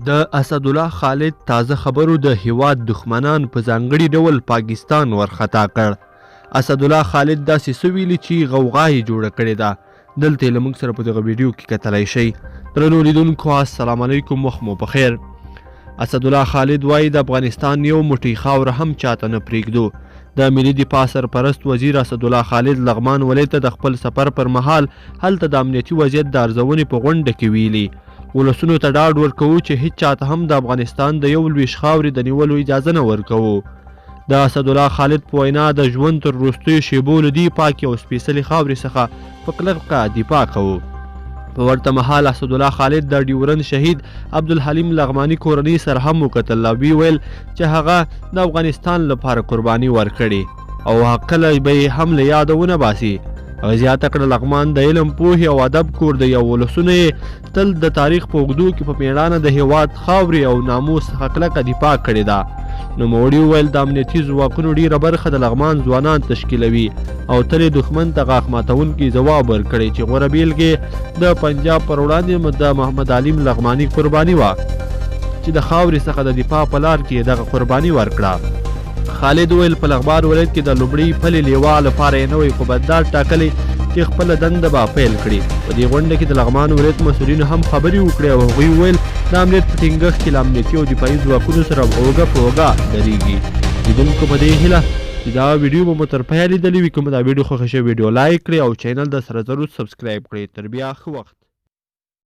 د اسدالله خالد تازه خبرو د هیواد دښمنان په ځانګړي ډول پاکستان ورخطا کړ. اسدالله خالد داسې څه ویلي چې غوغا یې جوړه کړې ده. دلته یې له موږ سره په دغه ویډیو کې کتلی شئ. درنو لیدونکو السلام علیکم، وخت مو بخیر. اسدالله خالد وایي د افغانستان یو موټی خاوره هم چاته نه پرېږدو. د ملي دفاع سرپرست وزیر اسدالله خالد لغمان ولایت ته د خپل سفر پر مهال هلته د امنیتي وضعیت د ارزونې په غونډه کې ویلي. ولسونو ته ډاډ ورکوو چې هیڅ چاته هم د افغانستان د یو لویشت خاورې د نیولو اجازه نه ورکوو. د اسدالله خالد په وینا د ژوند تر وروستیو شیبو له دې پاکې او سپېڅلې خاورې څخه په کلکه دفاع کوو. په ورته مهال اسدالله خالد د ډیورند شهید دحلیم لغمانی کورنۍ سره هم وکتل او وویل چې هغه د افغانستان لپاره قرباني ورکړې او کله به یې هم له یاده ونه باسي. هغه زیاته کړه لغمان د علم، پوهې او ادب کور دی او ولسونه یې تل د تاریخ په اوږدو کې په مېړانه د هیواد خاورې او ناموس څخه کلکه دفاع کړې ده. نوموړي وویل د امنیتي ځواکونو ډېره برخه د لغمان ځوانان تشکیلوي او تل یې دښمن ته غاښ ماتونکی ځواب ورکړی چې غوره بېلګې د پنجاب پر وړاندې د محمد علیم لغمانی قرباني وه چې د خاورې څخه د دفاع په لار کې دغه قرباني ورکړه. خالد وویل په لغمان ولایت کې د لومړي پلې لیوا لپاره یې نوی قوبتدار ټاکلی چې خپله دنده به پیل کړي. په دې غونډه کې د لغمان ولایت مسؤلینو هم خبرې وکړې او هغوی وویل د امنیت په ټینګښت کې له امنیتي او دفاعي ځواکونو سره اوږه په اوږه درېږي. لیدونکو په دې هیله چې دا ویډیو به مو تر پایه لیدلې وي. که مو دا ویډیو خوښه شوې ویډیو لایک کړئ او چینل د سره ضرور سبسکرایب کړئ. تر بیا ښه وخت.